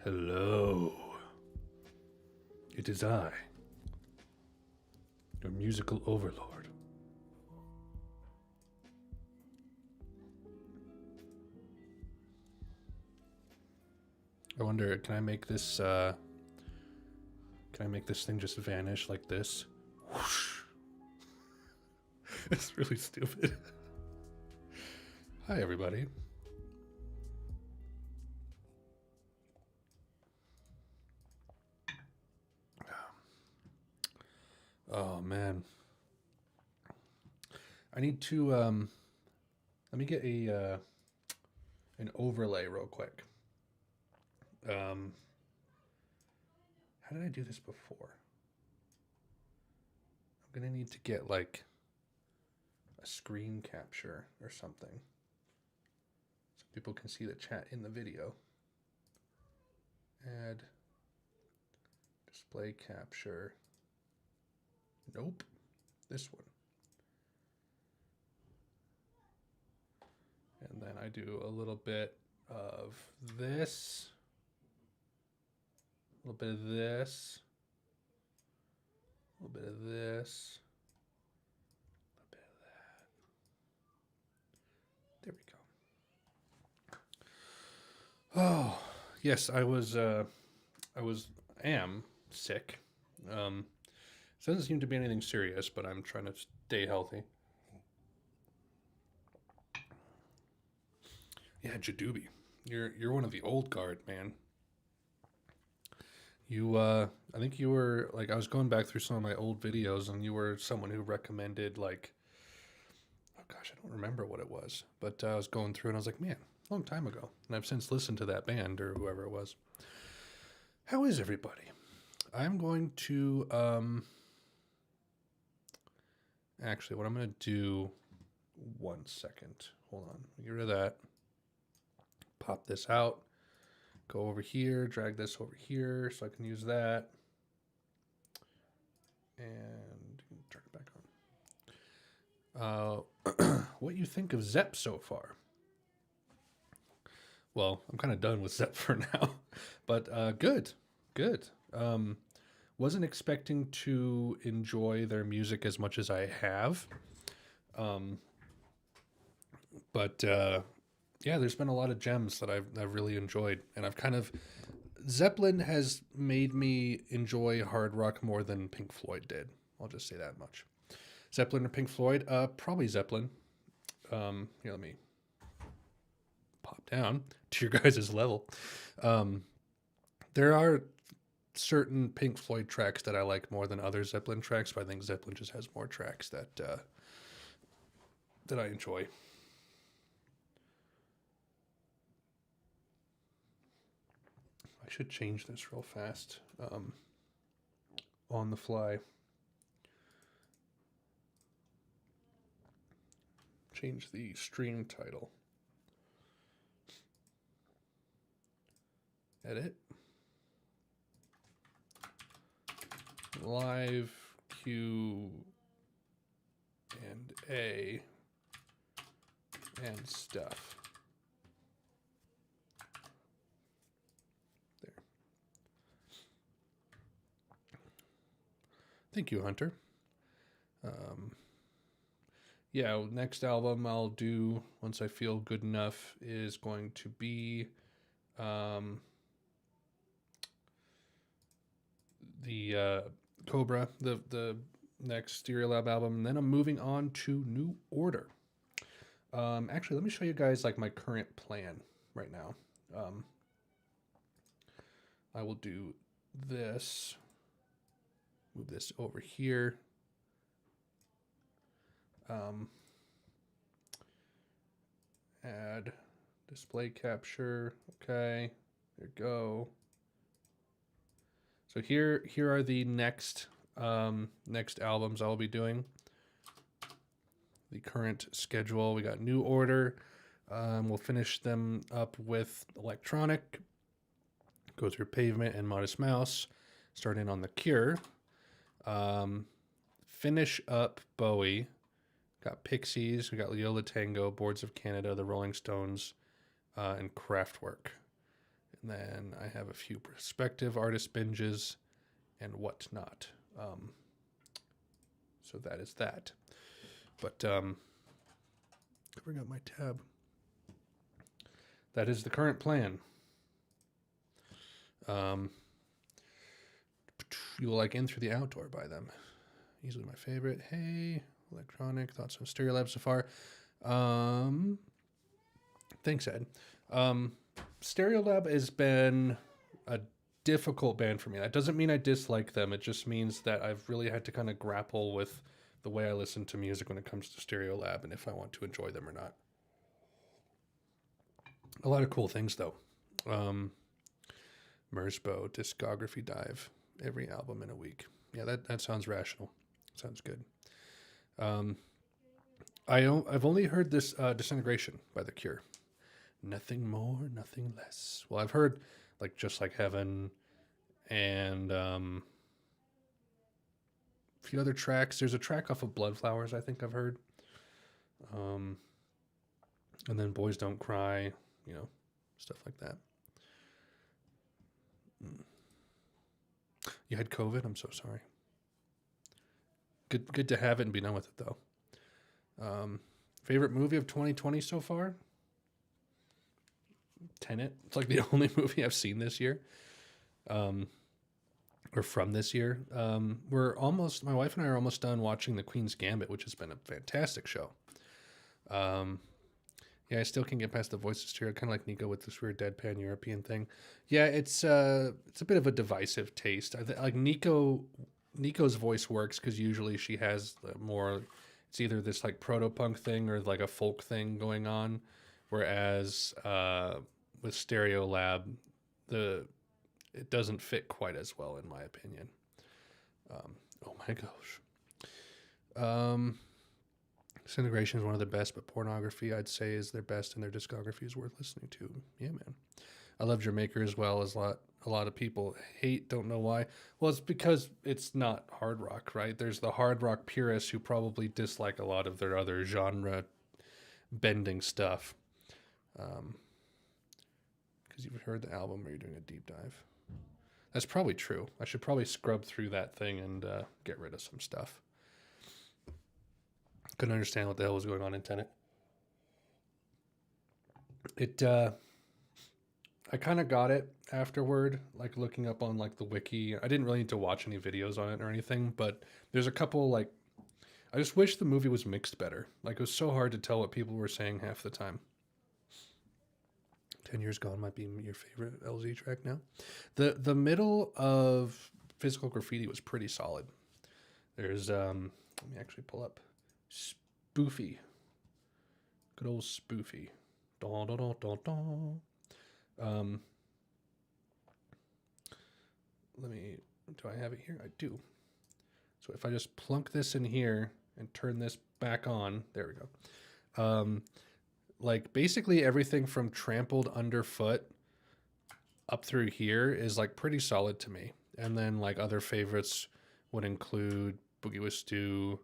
Hello. It is I, your musical overlord. I wonder, can I make this thing just vanish like this? Whoosh. It's really stupid. Hi everybody. Oh man. I need to let me get a an overlay real quick. How did I do this before? I'm gonna need to get like a screen capture or something so people can see the chat in the video. Add display capture. Nope, this one. And then I do a little bit of this, a little bit of this, a little bit of this, a little bit of that. There we go. Oh, yes, I am sick. It doesn't seem to be anything serious, but I'm trying to stay healthy. Yeah, Jadoobie, you're one of the old guard, man. You, I think you were like, I was going back through some of my old videos, and you were someone who recommended like, oh gosh, I don't remember what it was, but I was going through and I was like, man, a long time ago, and I've since listened to that band or whoever it was. How is everybody? I'm going to actually, what I'm going to do, 1 second, hold on, get rid of that. Pop this out, go over here, drag this over here so I can use that, and turn it back on. What you think of Zepp so far? Well, I'm kind of done with Zepp for now, but good. Wasn't expecting to enjoy their music as much as I have, but yeah, there's been a lot of gems that I've really enjoyed, and Zeppelin has made me enjoy hard rock more than Pink Floyd did. I'll just say that much. Zeppelin or Pink Floyd? Probably Zeppelin. Here, let me pop down to your guys' level. There are certain Pink Floyd tracks that I like more than other Zeppelin tracks, but I think Zeppelin just has more tracks that I enjoy. I should change this real fast on the fly. Change the stream title. Edit. Live Q and A and stuff. There. Thank you, Hunter. Yeah, next album I'll do once I feel good enough is going to be the Cobra, the next Stereolab album, and then I'm moving on to New Order. Actually, let me show you guys like my current plan right now. I will do this, move this over here. Add display capture. Okay, there you go. So here are the next albums I'll be doing. The current schedule. We got New Order. We'll finish them up with Electronic. Go through Pavement and Modest Mouse. Start in on The Cure. Finish up Bowie. Got Pixies. We got Leola Tango, Boards of Canada, The Rolling Stones, and Kraftwerk. And then I have a few prospective artist binges and whatnot. So that is that. But bring up my tab. That is the current plan. You will like In Through the Outdoor by them. Easily my favorite. Hey, electronic. Thoughts on Stereolab so far. Thanks, Ed. Stereolab has been a difficult band for me. That doesn't mean I dislike them. It just means that I've really had to kind of grapple with the way I listen to music when it comes to Stereolab and if I want to enjoy them or not. A lot of cool things, though. Mersbo, discography dive, every album in a week. Yeah, that sounds rational. Sounds good. I've only heard this Disintegration by The Cure. Nothing more, nothing less. Well, I've heard like Just Like Heaven and a few other tracks. There's a track off of Bloodflowers I think I've heard. And then Boys Don't Cry, you know, stuff like that. You had COVID? I'm so sorry. Good to have it and be done with it, though. Favorite movie of 2020 so far? Tenet. It's like the only movie I've seen this year. Or from this year. My wife and I are almost done watching The Queen's Gambit, which has been a fantastic show. Yeah, I still can't get past the voices stereo, kind of like Nico with this weird deadpan European thing. Yeah, it's a bit of a divisive taste. Like Nico's voice works because usually she has more. It's either this like proto-punk thing or like a folk thing going on, whereas with Stereolab, it doesn't fit quite as well in my opinion. Oh my gosh. Disintegration is one of the best, but Pornography, I'd say, is their best, and their discography is worth listening to. Yeah, man. I love Jamaica as well as a lot of people hate, don't know why. Well, it's because it's not hard rock, right? There's the hard rock purists who probably dislike a lot of their other genre bending stuff. Because you've heard the album or you're doing a deep dive. That's probably true. I should probably scrub through that thing and get rid of some stuff. Couldn't understand what the hell was going on in Tenet. I kind of got it afterward, like looking up on like the wiki. I didn't really need to watch any videos on it or anything, but there's a couple like, I just wish the movie was mixed better. Like it was so hard to tell what people were saying half the time. 10 Years Gone might be your favorite LZ track now. The middle of Physical Graffiti was pretty solid. There's, let me actually pull up Spoofy. Good old Spoofy. Dun, dun, dun, dun, dun. Do I have it here? I do. So if I just plunk this in here and turn this back on, there we go. Like basically everything from Trampled Underfoot up through here is like pretty solid to me. And then like other favorites would include Boogie with Stew,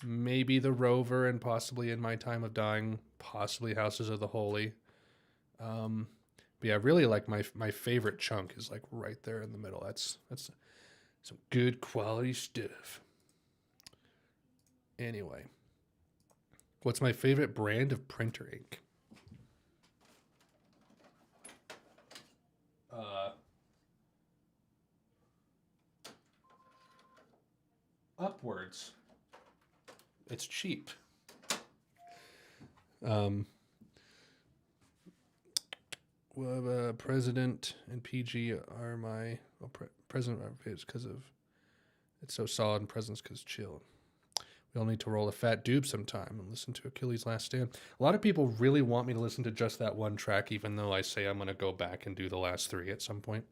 maybe The Rover, and possibly In My Time of Dying, possibly Houses of the Holy. But yeah, really like my favorite chunk is like right there in the middle. That's some good quality stuff. Anyway, what's my favorite brand of printer ink? Upwards. It's cheap. President and PG are my President is because of it's so solid, and President's because chill. We all need to roll a fat doob sometime and listen to Achilles' Last Stand. A lot of people really want me to listen to just that one track, even though I say I'm going to go back and do the last three at some point.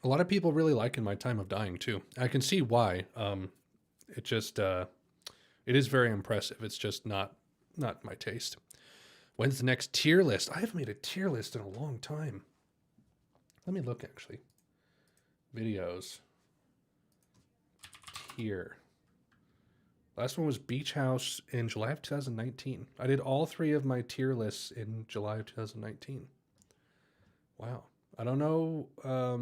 A lot of people really like In My Time of Dying too. I can see why. It just it is very impressive. It's just not my taste. When's the next tier list? I haven't made a tier list in a long time. Let me look, actually. Videos. Tier Last one was Beach House in July of 2019. I did all three of my tier lists in July of 2019. Wow. I don't know. I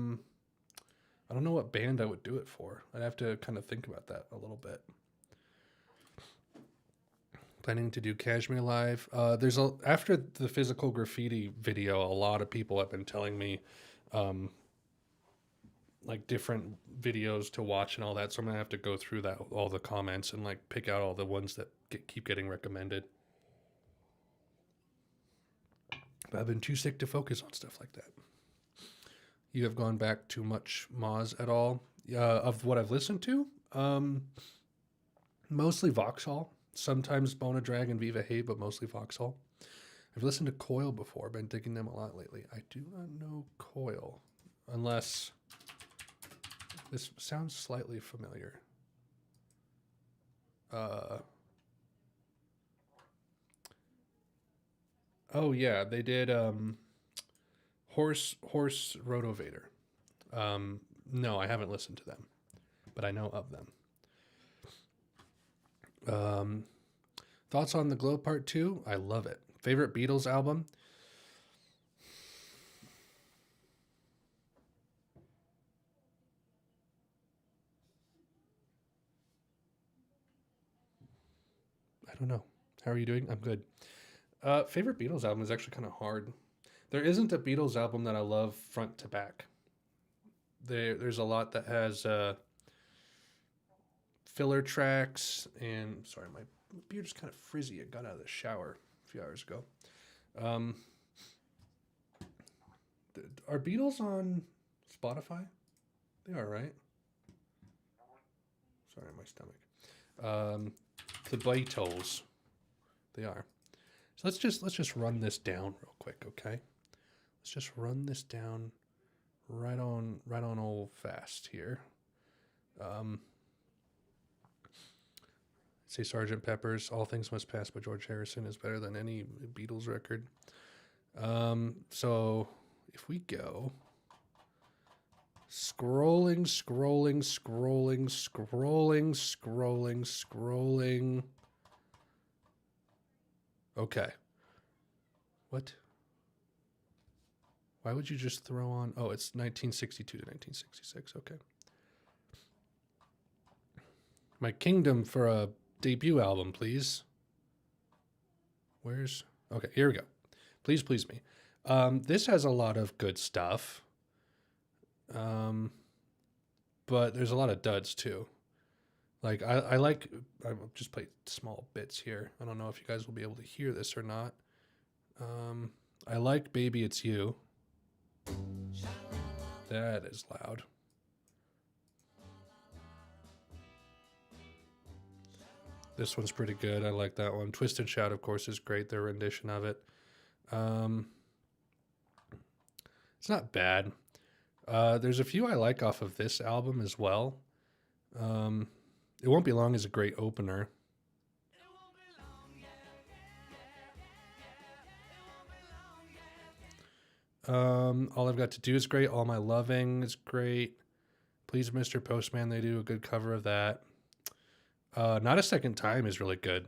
don't know what band I would do it for. I'd have to kind of think about that a little bit. Planning to do Kashmir Live. After the physical graffiti video, a lot of people have been telling me, like different videos to watch and all that. So I'm gonna have to go through that, all the comments, and like pick out all the ones that keep getting recommended. But I've been too sick to focus on stuff like that. You have gone back too much Moz at all? Of what I've listened to, mostly Vauxhall. Sometimes Bona Drag and Viva Hey, but mostly Vauxhall. I've listened to Coil before. Been digging them a lot lately. I do not know Coil, unless this sounds slightly familiar. Oh yeah, they did Horse Rotovator. No, I haven't listened to them, but I know of them. Thoughts on The Glow Part 2? I love it. Favorite Beatles album? I don't know. How are you doing? I'm good. Favorite Beatles album is actually kind of hard. There isn't a Beatles album that I love front to back. There's a lot that has filler tracks, and sorry, my beard's kind of frizzy. It got out of the shower a few hours ago. Are Beatles on Spotify? They are, right? Sorry, my stomach. The Beatles. They are. So let's just run this down real quick, okay? Let's just run this down right on old fast here. Say Sgt. Pepper's All Things Must Pass by George Harrison is better than any Beatles record. So if we go scrolling. Okay. What? Why would you just throw on? Oh, it's 1962 to 1966. Okay. My Kingdom for a debut album, please. Okay, here we go. Please me. This has a lot of good stuff. But there's a lot of duds too. Like I'll just play small bits here. I don't know if you guys will be able to hear this or not. I like Baby It's You. That is loud. This one's pretty good. I like that one. Twist and Shout, of course, is great. Their rendition of it. It's not bad. There's a few I like off of this album as well. It Won't Be Long is a great opener. All I've Got to Do is great. All My Loving is great. Please, Mr. Postman, they do a good cover of that. Not a Second Time is really good.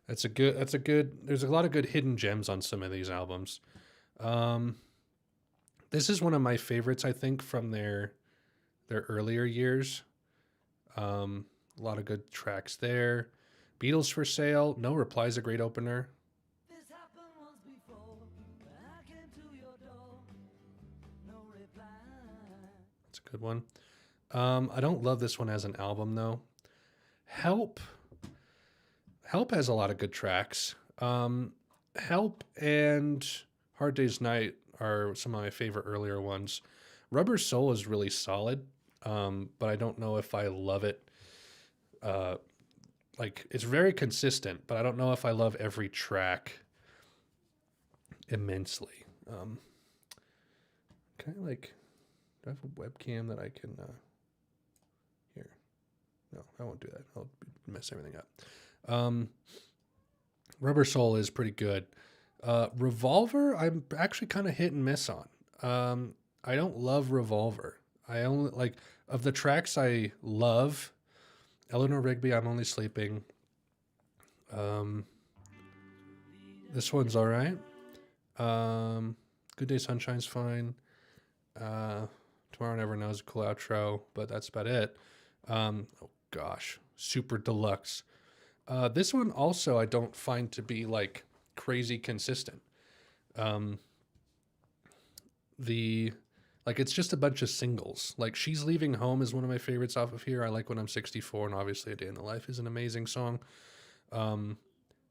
That's a good, there's a lot of good hidden gems on some of these albums. This is one of my favorites, I think, from their earlier years. A lot of good tracks there. Beatles for Sale, No Reply is a great opener. That's a good one. I don't love this one as an album, though. Help has a lot of good tracks. Help and Hard Day's Night are some of my favorite earlier ones. Rubber Soul is really solid, but I don't know if I love it. Like, it's very consistent, but I don't know if I love every track immensely. Okay, like, do I have a webcam that I can here? No, I won't do that. I'll mess everything up. Rubber Soul is pretty good. Revolver, I'm actually kind of hit and miss on. I don't love Revolver. I only like of the tracks I love. Eleanor Rigby, I'm Only Sleeping. Um, this one's all right. Good Day Sunshine's fine. Uh, Tomorrow Never Knows, a cool outro, but that's about it. Oh gosh, Super Deluxe. This one also I don't find to be like crazy consistent. Um, the like it's just a bunch of singles. Like She's Leaving Home is one of my favorites off of here. I like When I'm 64, and obviously A Day in the Life is an amazing song. But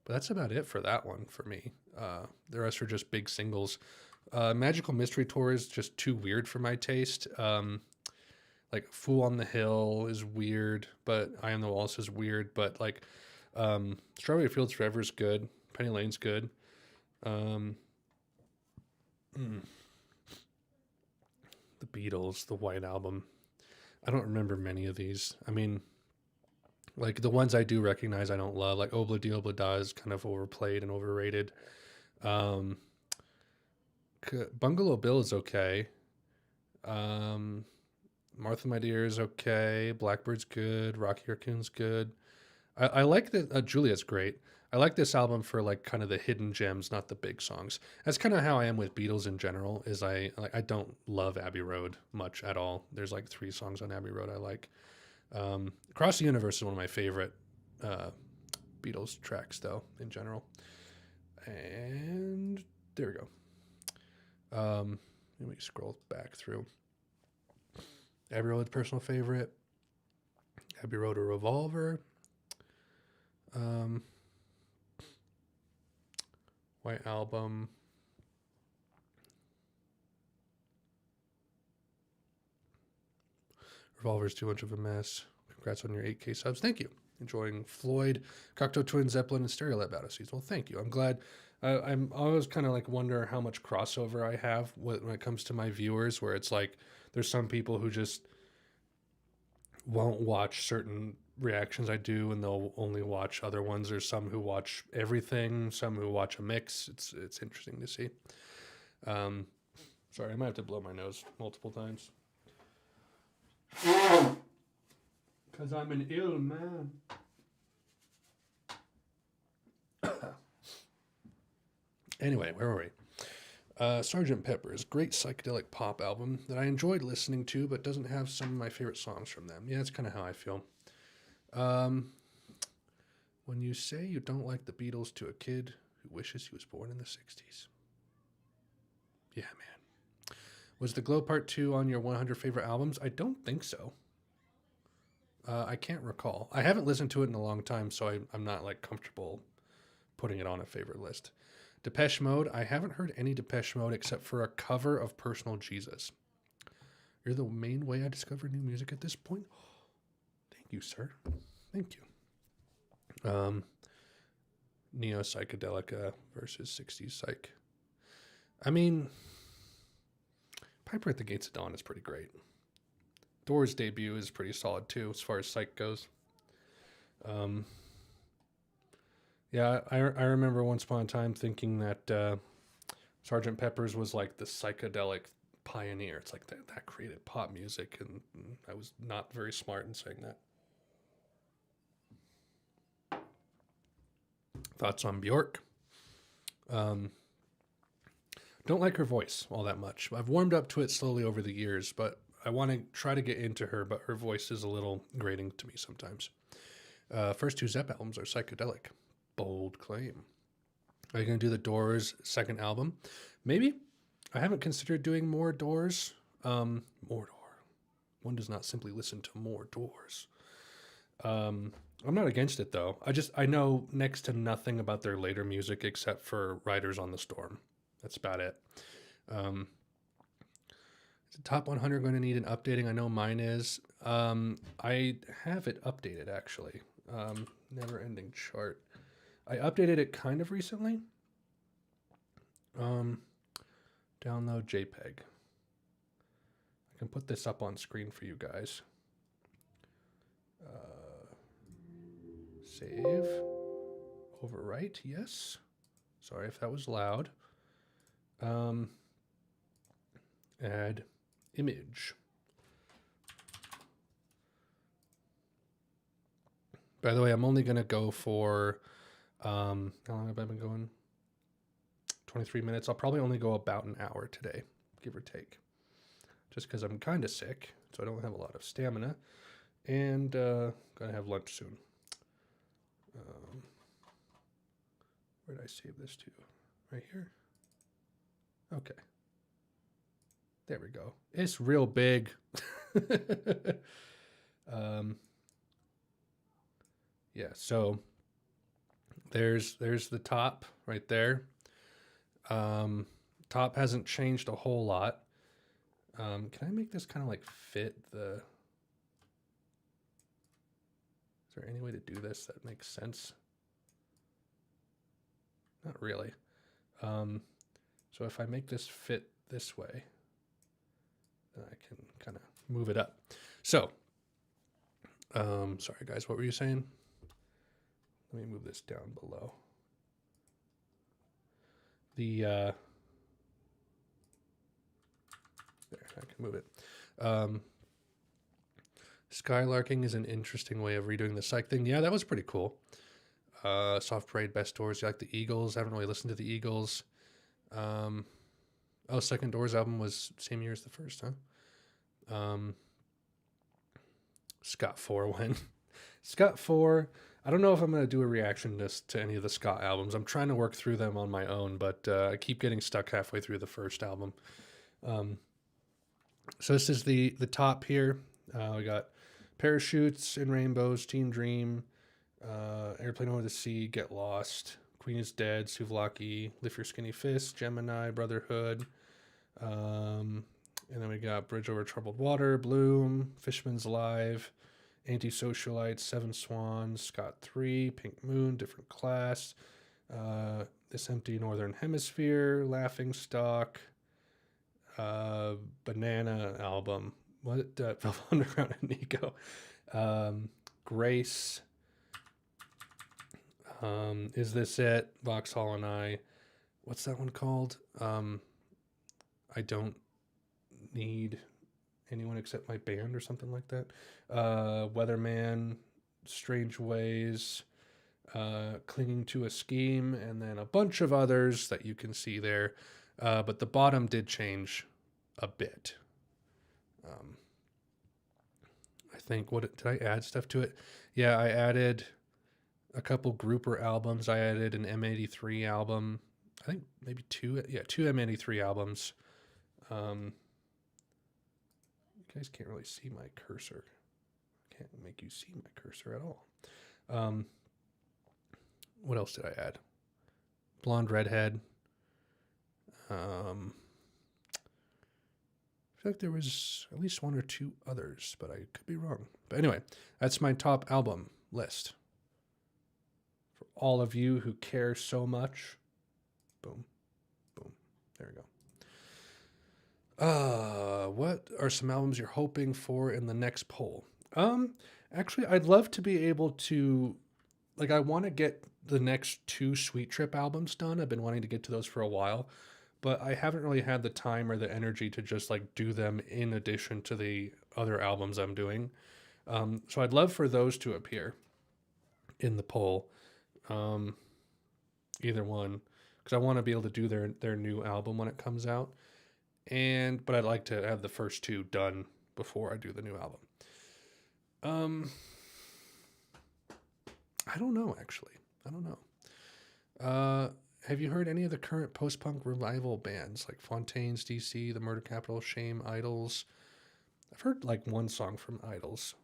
that's about it for that one for me. The rest are just big singles. Magical Mystery Tour is just too weird for my taste. Like Fool on the Hill is weird, but I Am the Walrus is weird. But like Strawberry Fields Forever is good. Penny Lane's good. Um, the Beatles, the White Album. I don't remember many of these. I mean, like the ones I do recognize, I don't love. Like Obla Di Obla Da is kind of overplayed and overrated. Um, Bungalow Bill is okay. Um, Martha My Dear is okay. Blackbird's good. Rocky Raccoon's good. I like that. Juliet's great. I like this album for like kind of the hidden gems, not the big songs. That's kind of how I am with Beatles in general. Is I don't love Abbey Road much at all. There's like 3 songs on Abbey Road I like. Across the Universe is one of my favorite Beatles tracks though in general. And there we go. Let me scroll back through. Abbey Road, personal favorite. Abbey Road, a Revolver. White Album. Revolver's too much of a mess. Congrats on your 8K subs. Thank you. Enjoying Floyd, Cocteau Twins, Zeppelin, and Stereolab Odysseys. Well, thank you. I'm glad. I'm always kind of like wonder how much crossover I have when it comes to my viewers, where it's like there's some people who just won't watch certain reactions I do, and they'll only watch other ones. There's some who watch everything, some who watch a mix. It's interesting to see. Sorry, I might have to blow my nose multiple times. Because I'm an ill man. Anyway, where were we? Sgt. Pepper's great psychedelic pop album that I enjoyed listening to, but doesn't have some of my favorite songs from them. Yeah, that's kind of how I feel. When you say you don't like the Beatles to a kid who wishes he was born in the 60s. Yeah, man. Was The Glow Part 2 on your 100 favorite albums? I don't think so. I can't recall. I haven't listened to it in a long time, so I'm not like comfortable putting it on a favorite list. Depeche Mode. I haven't heard any Depeche Mode except for a cover of Personal Jesus. You're the main way I discover new music at this point. Thank you, sir. Thank you. Neo Psychedelica versus 60s Psych. I mean, Piper at the Gates of Dawn is pretty great. Doors' debut is pretty solid too, as far as Psych goes. Yeah, I remember once upon a time thinking that Sgt. Pepper's was like the psychedelic pioneer. It's like that created pop music, and I was not very smart in saying that. Thoughts on Bjork? Don't like her voice all that much. I've warmed up to it slowly over the years, but I want to try to get into her, but her voice is a little grating to me sometimes. First 2 Zepp albums are psychedelic. Bold claim. Are you going to do the Doors' second album? Maybe. I haven't considered doing more Doors. More Door. One does not simply listen to more Doors. I'm not against it, though. I know next to nothing about their later music except for Riders on the Storm. That's about it. Is the top 100 going to need an updating? I know mine is. I have it updated, actually. Never-ending chart. I updated it kind of recently. Download JPEG. I can put this up on screen for you guys. Save. Overwrite, yes. Sorry if that was loud. Add image. By the way, I'm only going to go for, how long have I been going? 23 minutes. I'll probably only go about an hour today, give or take. Just because I'm kind of sick, so I don't have a lot of stamina. And going to have lunch soon. Where did I save this to? Right here? Okay. There we go. It's real big. Yeah, so there's the top right there. Top hasn't changed a whole lot. Can I make this kind of like fit the... Is there any way to do this that makes sense? Not really. So if I make this fit this way, then I can kind of move it up. So, sorry guys, what were you saying? Let me move this down below. There, I can move it. Skylarking is an interesting way of redoing the psych thing. Yeah, that was pretty cool. Soft Parade, Best Doors. You like the Eagles? I haven't really listened to the Eagles. Second Doors album was same year as the first, huh? Scott 4 went. Scott 4, I don't know if I'm going to do a reaction to any of the Scott albums. I'm trying to work through them on my own, but I keep getting stuck halfway through the first album. So this is the top here. We got Parachutes and Rainbows, Teen Dream, Airplane Over the Sea, Get Lost, Queen is Dead, Souvlaki, Lift Your Skinny Fist, Gemini, Brotherhood. And then we got Bridge Over Troubled Water, Bloom, Fishman's Live, Antisocialites, Seven Swans, Scott 3, Pink Moon, Different Class, This Empty Northern Hemisphere, Laughing Stock, Banana album, Velvet Underground and Nico, Grace, Is This It, Vauxhall and I, what's that one called? I Don't Need Anyone Except My Band or something like that. Weatherman, Strange Ways, Clinging to a Scheme, and then a bunch of others that you can see there. But the bottom did change a bit. I think, did I add stuff to it? Yeah, I added a couple grouper albums. I added an M83 album. I think maybe two M83 albums. You guys can't really see my cursor. I can't make you see my cursor at all. What else did I add? Blonde Redhead. I feel like there was at least one or two others, but I could be wrong. But anyway, that's my top album list. For all of you who care so much. Boom. Boom. There we go. What are some albums you're hoping for in the next poll? Actually, I'd love to be able to, I want to get the next 2 Sweet Trip albums done. I've been wanting to get to those for a while, but I haven't really had the time or the energy to just do them in addition to the other albums I'm doing. So I'd love for those to appear in the poll. Either one, because I want to be able to do their new album when it comes out. But I'd like to have the first 2 done before I do the new album. I don't know, actually. I don't know. Have you heard any of the current post-punk revival bands like Fontaines DC, The Murder Capital, Shame, Idols? I've heard one song from Idols.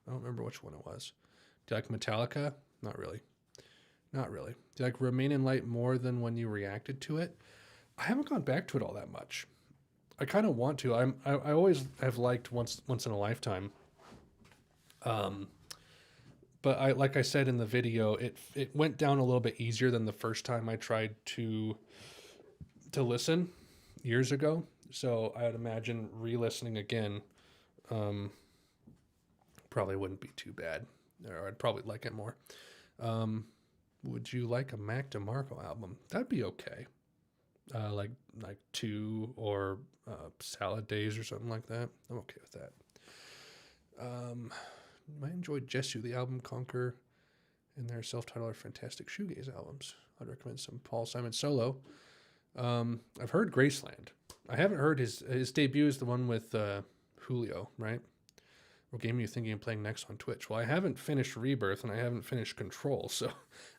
I don't remember which one it was. Do you like Metallica? Not really. Not really. Do you like Remain in Light more than when you reacted to it? I haven't gone back to it all that much. I kind of want to. I always have liked Once in a Lifetime. But like I said in the video, it went down a little bit easier than the first time I tried to listen years ago. So I would imagine re-listening again probably wouldn't be too bad, or I'd probably like it more. Would you like a Mac DeMarco album? That'd be okay. like two or salad days or something like that. I'm okay with that. You might enjoy Jesu, the album Conquer, and their self-titled or fantastic shoegaze albums. I'd recommend some Paul Simon solo. I've heard Graceland. I haven't heard his debut is the one with Julio, right? What game are you thinking of playing next on Twitch? Well, I haven't finished Rebirth and I haven't finished Control, so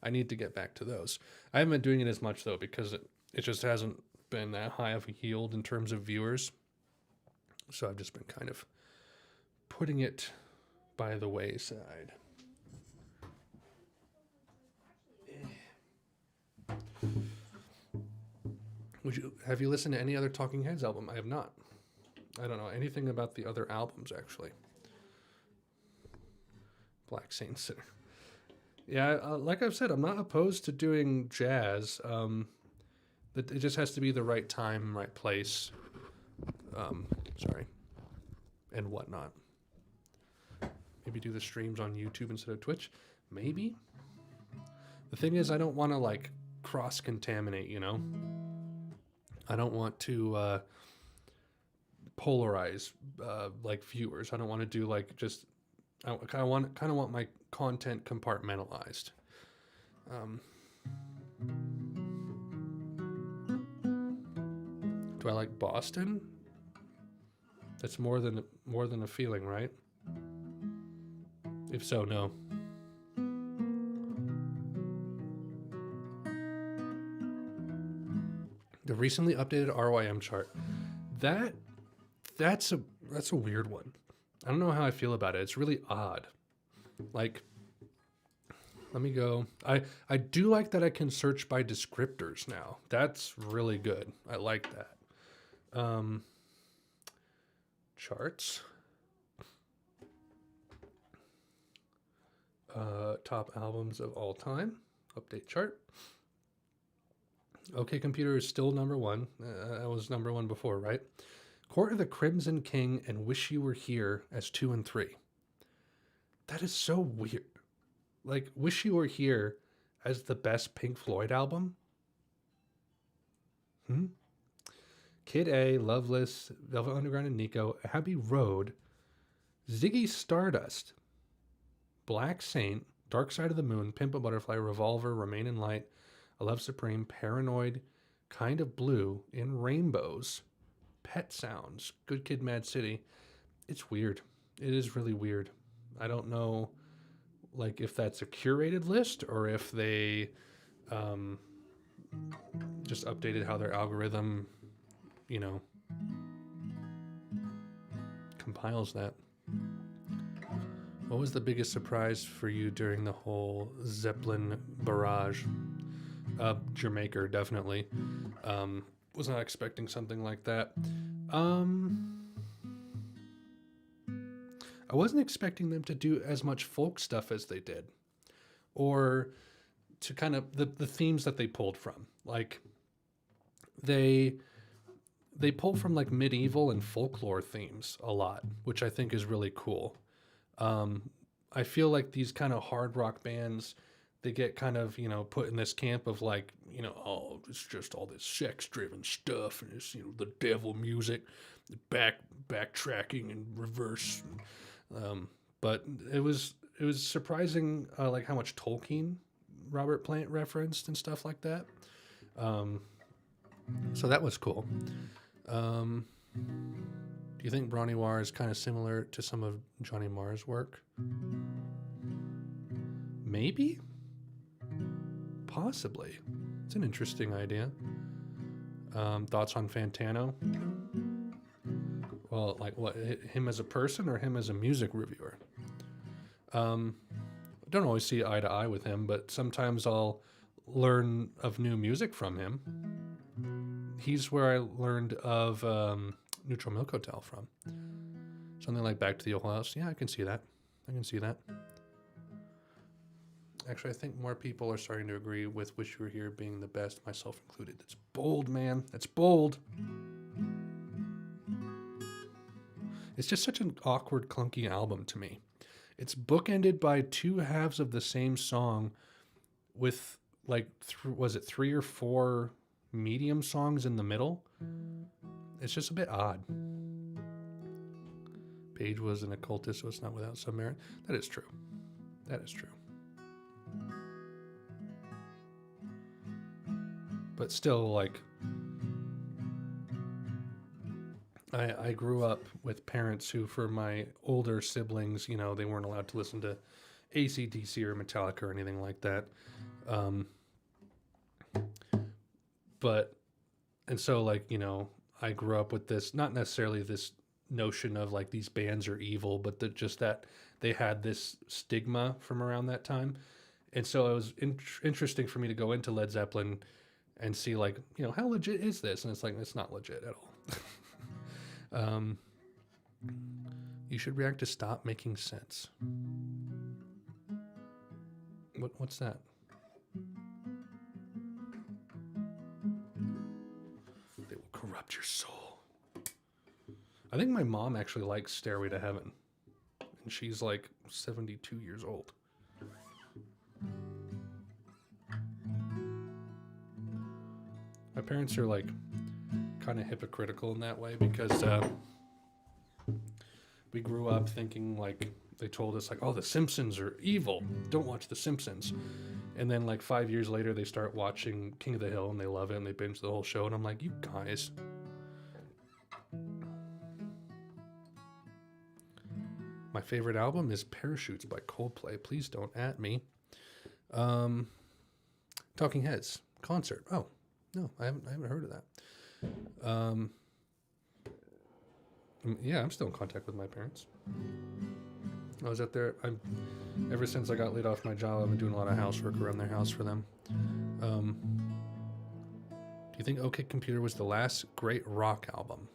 I need to get back to those. I haven't been doing it as much though because it just hasn't been that high of a yield in terms of viewers. So I've just been kind of putting it by the wayside. Have you listened to any other Talking Heads album? I have not. I don't know anything about the other albums actually. Black Saint Sinner. Yeah, like I've said, I'm not opposed to doing jazz. It just has to be the right time, right place. And whatnot. Maybe do the streams on YouTube instead of Twitch. Maybe. The thing is, I don't want to like cross-contaminate, you know? I don't want to polarize like viewers. I don't want to do like just. I kind of want my content compartmentalized. Do I like Boston? That's more than a feeling, right? If so, no. The recently updated RYM chart. That's a weird one. I don't know how I feel about it. It's really odd. Like, let me go. I do like that I can search by descriptors now. That's really good. I like that. Charts. Top albums of all time. Update chart. OK Computer is still number one. That was number one before, right? Court of the Crimson King and Wish You Were Here as 2 and 3. That is so weird. Like, Wish You Were Here as the best Pink Floyd album? Kid A, Loveless, Velvet Underground and Nico, Abbey Road, Ziggy Stardust, Black Saint, Dark Side of the Moon, Pimp a Butterfly, Revolver, Remain in Light, A Love Supreme, Paranoid, Kind of Blue, In Rainbows, Pet Sounds, Good Kid, Mad City. It's weird. It is really weird. I don't know, like, if that's a curated list or if they just updated how their algorithm, you know, compiles that. What was the biggest surprise for you during the whole Zeppelin barrage? Jamaica, definitely. Was not expecting something like that. I wasn't expecting them to do as much folk stuff as they did, or to kind of the themes that they pulled from. Like they pull from like medieval and folklore themes a lot, which I think is really cool. I feel like these kind of hard rock bands, they get kind of, you know, put in this camp of like, you know, oh, it's just all this sex-driven stuff and it's, you know, the devil music, backtracking and reverse. But it was surprising, like how much Tolkien Robert Plant referenced and stuff like that. So that was cool. Do you think Bronnie Ware is kind of similar to some of Johnny Marr's work? Maybe? Possibly. It's an interesting idea. Thoughts on Fantano? Well, like what, him as a person or him as a music reviewer? Don't always see eye to eye with him, but sometimes I'll learn of new music from him. He's where I learned of Neutral Milk Hotel from. Something like Back to the Old House. Yeah, I can see that. Actually, I think more people are starting to agree with Wish You Were Here being the best, myself included. That's bold, man. That's bold. It's just such an awkward, clunky album to me. It's bookended by two halves of the same song with, like, was it 3 or 4 medium songs in the middle, it's just a bit odd. Page was an occultist, so it's not without some merit. That is true. That is true. But still, like, I grew up with parents who, for my older siblings, you know, they weren't allowed to listen to AC/DC or Metallica or anything like that. And so, like, you know, I grew up with this, not necessarily this notion of like these bands are evil, but just that they had this stigma from around that time. And so it was interesting for me to go into Led Zeppelin and see, like, you know, how legit is this? And it's like, it's not legit at all. You should react to Stop Making Sense. What's that? They will corrupt your soul. I think my mom actually likes Stairway to Heaven. And she's like 72 years old. My parents are like kind of hypocritical in that way because we grew up thinking, like, they told us, like, oh, the Simpsons are evil, don't watch the Simpsons. And then like 5 years later they start watching King of the Hill and they love it and they binge the whole show, and I'm like, you guys. My favorite album is Parachutes by Coldplay. Please don't at me. Talking Heads concert. Oh no, I haven't heard of that. Yeah, I'm still in contact with my parents. I was out there. Ever since I got laid off my job, I've been doing a lot of housework around their house for them. Do you think OK Computer was the last great rock album?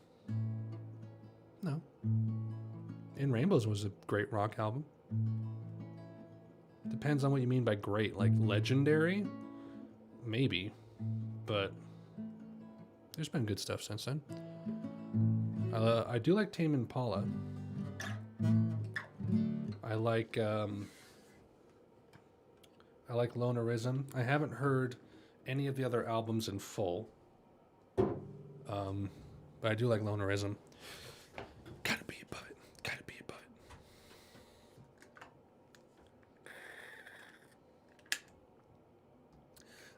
No. In Rainbows was a great rock album. Depends on what you mean by great. Like legendary? Maybe. But there's been good stuff since then. I do like Tame Impala. I like Lonerism. I haven't heard any of the other albums in full. But I do like Lonerism. Gotta be above it. Gotta be above it.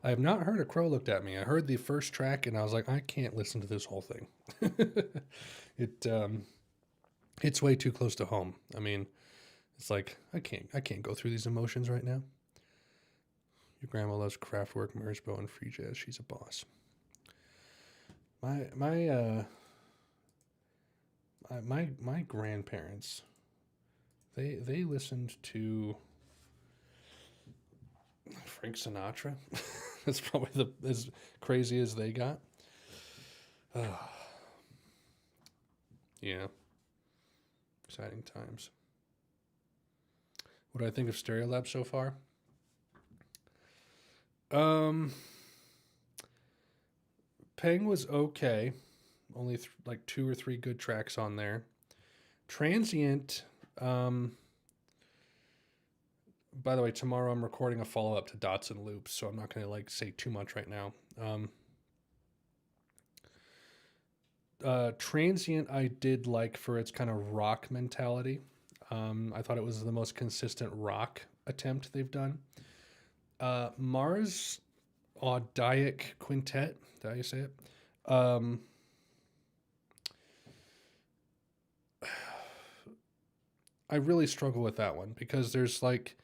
I have not heard A Crow Looked at Me. I heard the first track and I was like, I can't listen to this whole thing. It's way too close to home. I mean, it's like I can't go through these emotions right now. Your grandma loves Kraftwerk, Merzbow, and free jazz. She's a boss. My grandparents, they listened to Frank Sinatra. That's probably as crazy as they got. Yeah. Exciting times. What do I think of Stereolab so far? Peng was okay. Only like 2 or 3 good tracks on there. Transient. By the way, tomorrow I'm recording a follow-up to Dots and Loops, so I'm not going to like say too much right now. Transient I did like for its kind of rock mentality. I thought it was the most consistent rock attempt they've done. Mars Audiac Quintet, is that how you say it? I really struggle with that one because there's like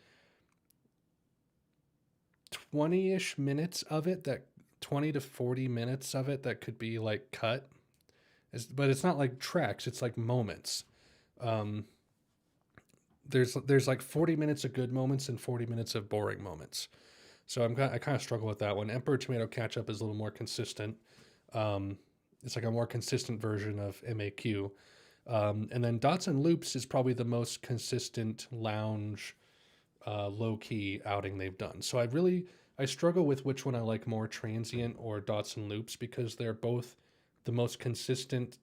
20-ish minutes of it, that 20 to 40 minutes of it that could be like cut. But it's not like tracks, it's like moments. There's like 40 minutes of good moments and 40 minutes of boring moments. So I kind of struggle with that one. Emperor Tomato Ketchup is a little more consistent. It's like a more consistent version of MAQ. And then Dots and Loops is probably the most consistent lounge, low-key outing they've done. So I struggle with which one I like more, Transient or Dots and Loops, because they're both the most consistent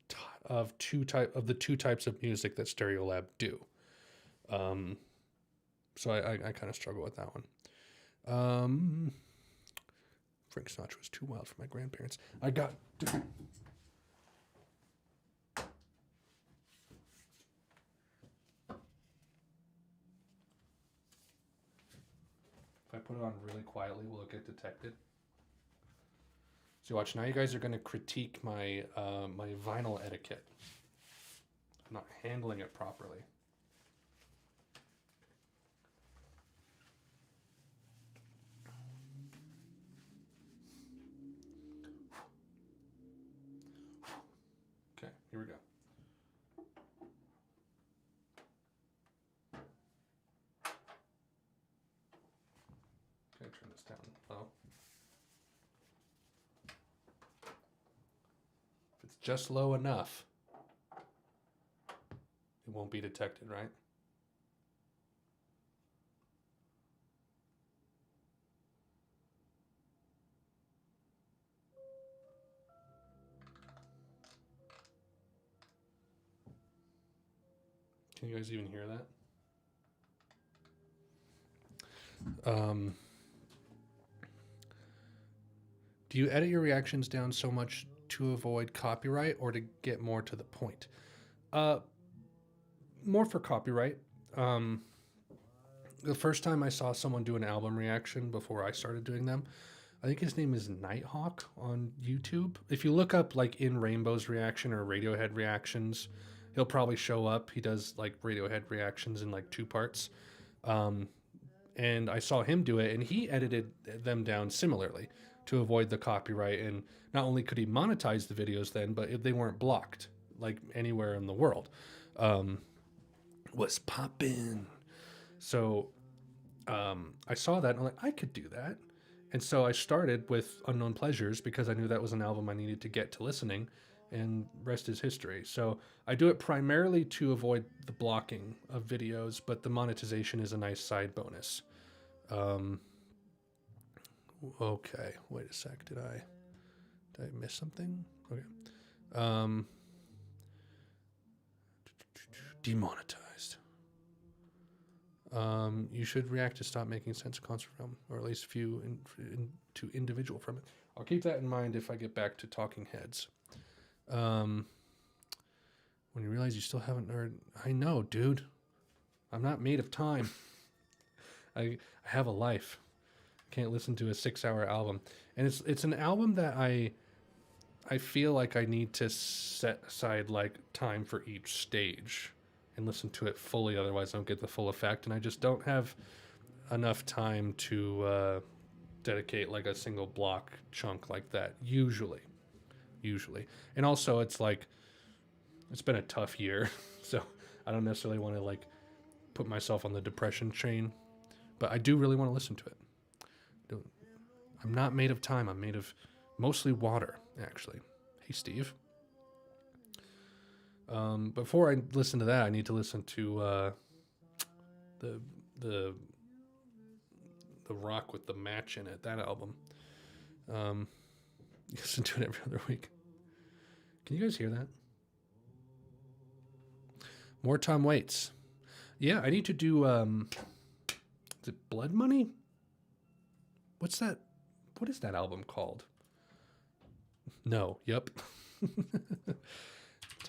of the two types of music that Stereolab do. So I kind of struggle with that one. Frank Sinatra was too wild for my grandparents. I got... If I put it on really quietly, will it get detected? So watch, now you guys are going to critique my my vinyl etiquette. I'm not handling it properly. Okay, here we go. Okay, turn this down low. If it's just low enough, it won't be detected, right? Can you guys even hear that? Do you edit your reactions down so much to avoid copyright or to get more to the point? More for copyright. The first time I saw someone do an album reaction before I started doing them, I think his name is Nighthawk on YouTube. If you look up like In Rainbow's reaction or Radiohead reactions, he'll probably show up. He does like Radiohead reactions in like 2 parts. And I saw him do it, and he edited them down similarly to avoid the copyright. And not only could he monetize the videos then, but they weren't blocked like anywhere in the world. Was poppin'. So I saw that and I'm like, I could do that. And so I started with Unknown Pleasures because I knew that was an album I needed to get to listening, and rest is history. So I do it primarily to avoid the blocking of videos, but the monetization is a nice side bonus. Okay, wait a sec. Did I miss something? Okay. Demonetized. You should react to Stop Making Sense concert from, or at least few to individual from it. I'll keep that in mind if I get back to Talking Heads. When you realize you still haven't heard, I know, dude. I'm not made of time. I have a life. Can't listen to a 6-hour album, and it's an album that I feel like I need to set aside like time for each stage and listen to it fully, otherwise I don't get the full effect, and I just don't have enough time to dedicate like a single block chunk like that usually. And also it's like it's been a tough year, so I don't necessarily want to like put myself on the depression train, but I do really want to listen to it. I'm not made of time. I'm made of mostly water, actually. Hey, Steve. Before I listen to that, I need to listen to the Rock with the Match in it, that album. Listen to it every other week. Can you guys hear that? More Tom Waits. Yeah, I need to do, is it Blood Money? What's that? What is that album called? No, yep.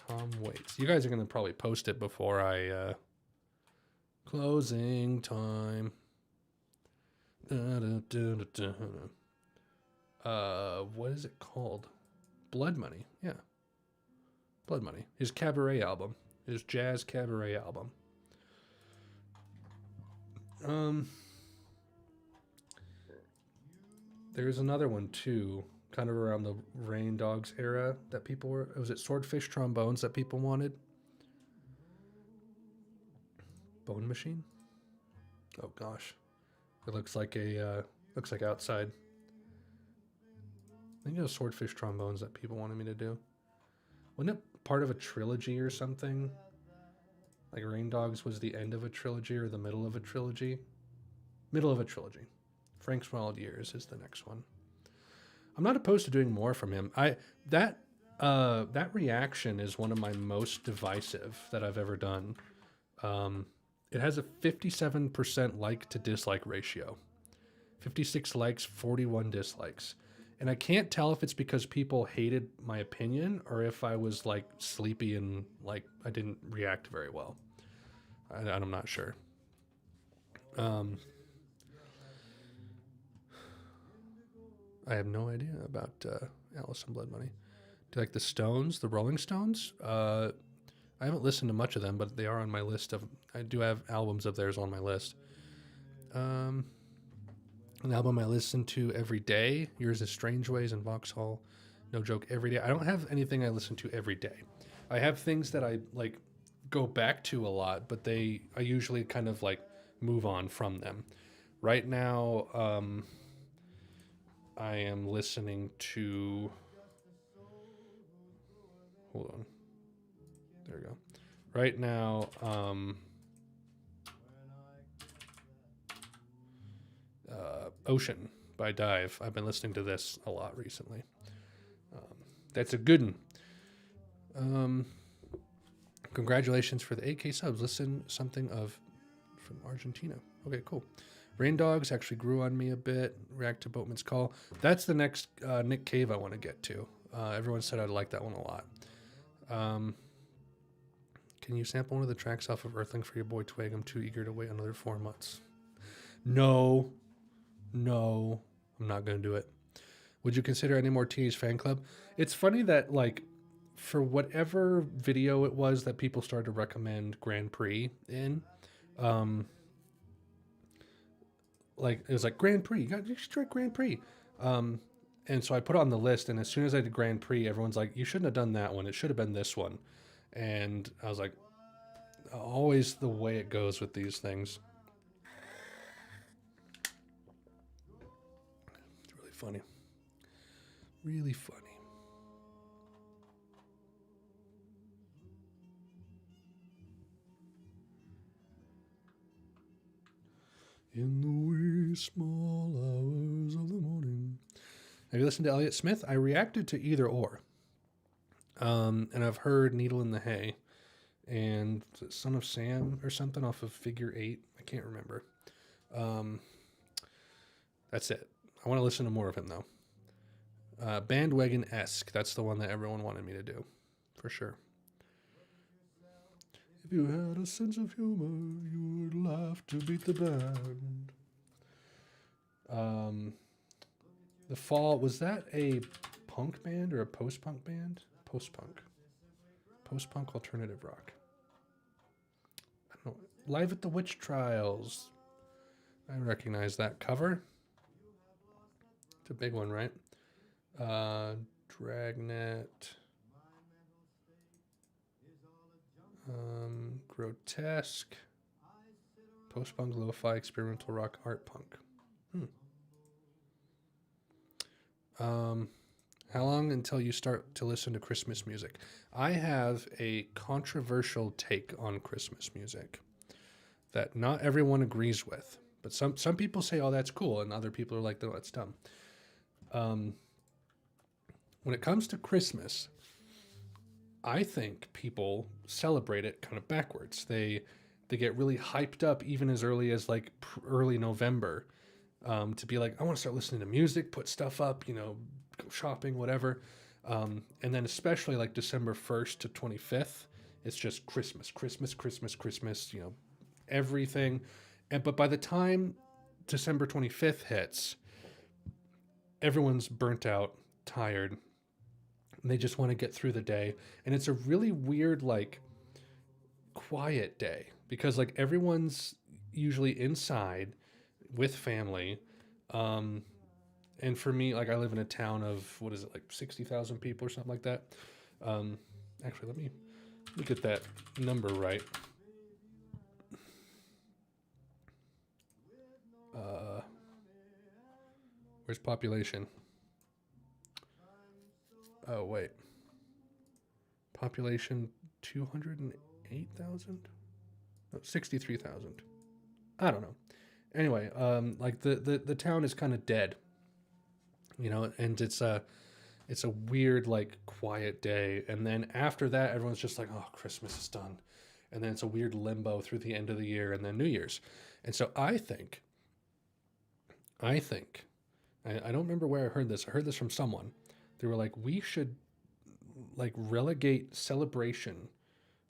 Tom Waits. You guys are going to probably post it before I, closing time. What is it called? Blood Money. Yeah. Blood Money. His cabaret album. His jazz cabaret album. There's another one too, kind of around the Rain Dogs era that people were. Was it Swordfish Trombones that people wanted? Bone Machine. Oh gosh, it looks like outside. I think it was Swordfish Trombones that people wanted me to do. Wasn't it part of a trilogy or something? Like Rain Dogs was the end of a trilogy or the middle of a trilogy? Middle of a trilogy. Frank's Wild Years is the next one. I'm not opposed to doing more from him. That reaction is one of my most divisive that I've ever done. It has a 57% like to dislike ratio. 56 likes, 41 dislikes. And I can't tell if it's because people hated my opinion or if I was like sleepy and like I didn't react very well. I'm not sure. Um, I have no idea about Alice in Blood Money. Do you like the Stones, the Rolling Stones? I haven't listened to much of them, but they are on my list of. I do have albums of theirs on my list. Um, an album I listen to every day. Yours is Strange Ways and Vauxhall. No joke, every day. I don't have anything I listen to every day. I have things that I like go back to a lot, but I usually kind of like move on from them. Right now, I am listening to. Hold on. There we go. Right now, Ocean by Dive. I've been listening to this a lot recently. That's a good one. Congratulations for the 8K subs. Listen something of from Argentina. Okay, cool. Rain Dogs actually grew on me a bit. React to Boatman's Call. That's the next Nick Cave I want to get to. Everyone said I'd like that one a lot. Can you sample one of the tracks off of Earthling for your boy Twig? I'm too eager to wait another 4 months. No, I'm not going to do it. Would you consider any more Teenage Fan Club? It's funny that, like, for whatever video it was that people started to recommend Grand Prix in, like, it was like, Grand Prix, you should try Grand Prix. And so I put it on the list, and as soon as I did Grand Prix, everyone's like, you shouldn't have done that one. It should have been this one. And I was like, always the way it goes with these things. It's really funny. Really funny. In the wee small hours of the morning. Have you listened to Elliott Smith? I reacted to Either Or. And I've heard Needle in the Hay and Son of Sam or something off of Figure 8. I can't remember. That's it. I want to listen to more of him, though. Bandwagon-esque. That's the one that everyone wanted me to do, for sure. If you had a sense of humor, you would laugh to beat the band. The Fall, was that a punk band or a post-punk band? Post-punk. Post-punk alternative rock. I don't know. Live at the Witch Trials. I recognize that cover. It's a big one, right? Dragnet. Grotesque. Post-punk, lo-fi, experimental rock, art punk. How long until you start to listen to Christmas music? I have a controversial take on Christmas music that not everyone agrees with. But some people say, oh, that's cool. And other people are like, no, that's dumb. When it comes to Christmas, I think people celebrate it kind of backwards. They get really hyped up even as early as like early November to be like, I want to start listening to music, put stuff up, go shopping, whatever. And then especially like December 1st to 25th, it's just Christmas, everything. But by the time December 25th hits, everyone's burnt out, tired, and they just want to get through the day. And it's a really weird, like, quiet day because like everyone's usually inside with family. And for me, like I live in a town of, what is it, like 60,000 people or something like that. Actually, let me get that number right. Where's population? Oh, wait. Population 208,000? No, 63,000. I don't know. Anyway, like the town is kind of dead, and it's a weird, like, quiet day. And then after that, everyone's just like, oh, Christmas is done. And then it's a weird limbo through the end of the year and then New Year's. And so I think I don't remember where I heard this. I heard this from someone. They were like, we should like relegate celebration,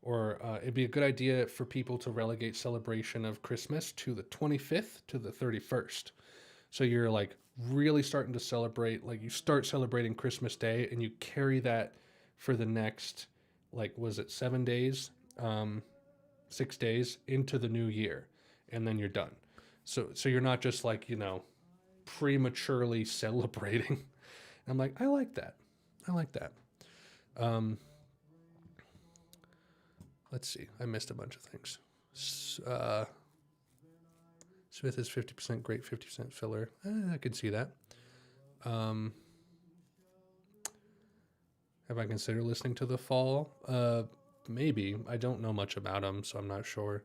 or it'd be a good idea for people to relegate celebration of Christmas to the 25th to the 31st. So you're like really starting to celebrate, like you start celebrating Christmas Day and you carry that for the next, like, was it 7 days, 6 days into the new year, and then you're done. So you're not just like, prematurely celebrating. I'm like, I like that. I like that. Um, let's see. I missed a bunch of things. Smith is 50% great, 50% filler. I could see that. Have I considered listening to The Fall? Maybe. I don't know much about them, so I'm not sure.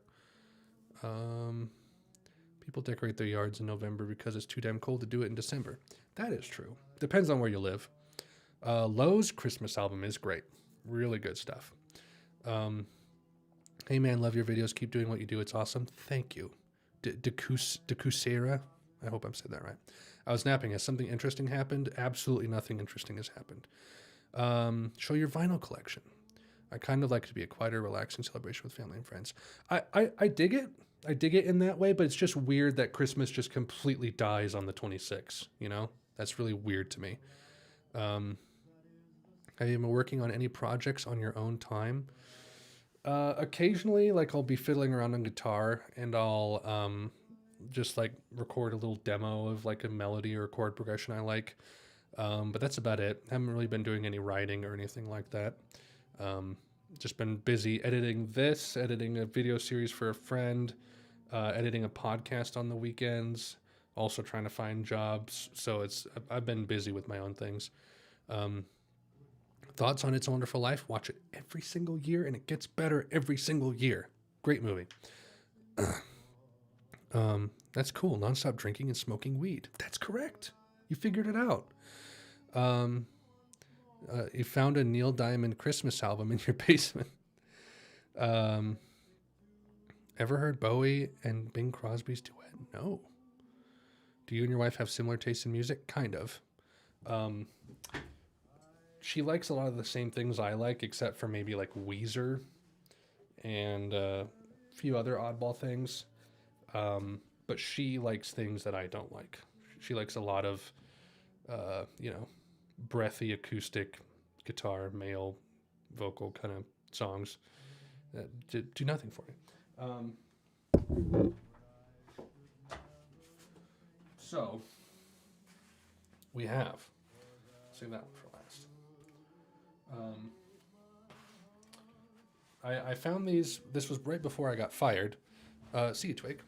People decorate their yards in November because it's too damn cold to do it in December. That is true. Depends on where you live. Lowe's Christmas album is great. Really good stuff. Hey man, love your videos. Keep doing what you do. It's awesome. Thank you. Decusera. I hope I'm saying that right. I was napping. Has something interesting happened? Absolutely nothing interesting has happened. Show your vinyl collection. I kind of like to be a quieter, relaxing celebration with family and friends. I dig it. I dig it in that way, but it's just weird that Christmas just completely dies on the 26th, That's really weird to me. Have you been working on any projects on your own time? Occasionally, like I'll be fiddling around on guitar and I'll just like record a little demo of like a melody or a chord progression I like. But that's about it. I haven't really been doing any writing or anything like that. Just been busy editing a video series for a friend, editing a podcast on the weekends, also trying to find jobs. So I've been busy with my own things. Thoughts on It's a Wonderful Life? Watch it every single year, and it gets better every single year. Great movie. That's cool. Nonstop drinking and smoking weed. That's correct. You figured it out. You found a Neil Diamond Christmas album in your basement. Ever heard Bowie and Bing Crosby's duet? No. Do you and your wife have similar tastes in music? Kind of. She likes a lot of the same things I like, except for maybe like Weezer and a few other oddball things. But she likes things that I don't like. She likes a lot of, breathy acoustic guitar, male vocal kind of songs that do nothing for me. So we have, save that one for last. I found these. This was right before I got fired. See you, Twig.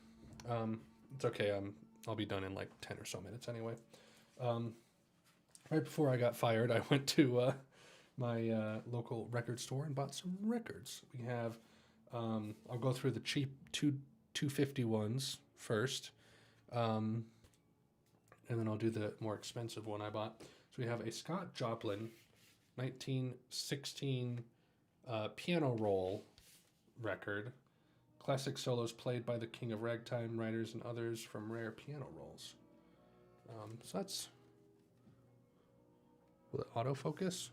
It's okay. I'll be done in like 10 or so minutes anyway. Right before I got fired, I went to my local record store and bought some records. We have. I'll go through the cheap 250 ones first, and then I'll do the more expensive one I bought. So we have a Scott Joplin 1916 piano roll record. Classic solos played by the king of ragtime writers and others from rare piano rolls. So that's... Will it autofocus?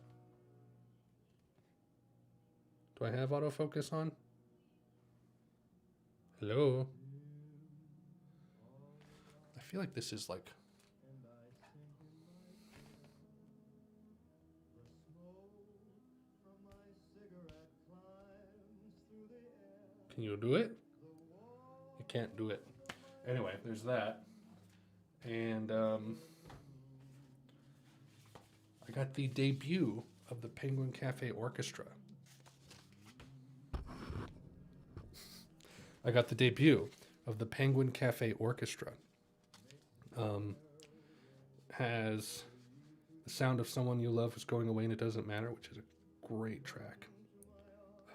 Do I have autofocus on? Hello? I feel like this is like... Can you do it? You can't do it. Anyway, there's that. And I got the debut of the Penguin Cafe Orchestra. I got the debut of the Penguin Cafe Orchestra. Has The Sound of Someone You Love Is Going Away and It Doesn't Matter, which is a great track.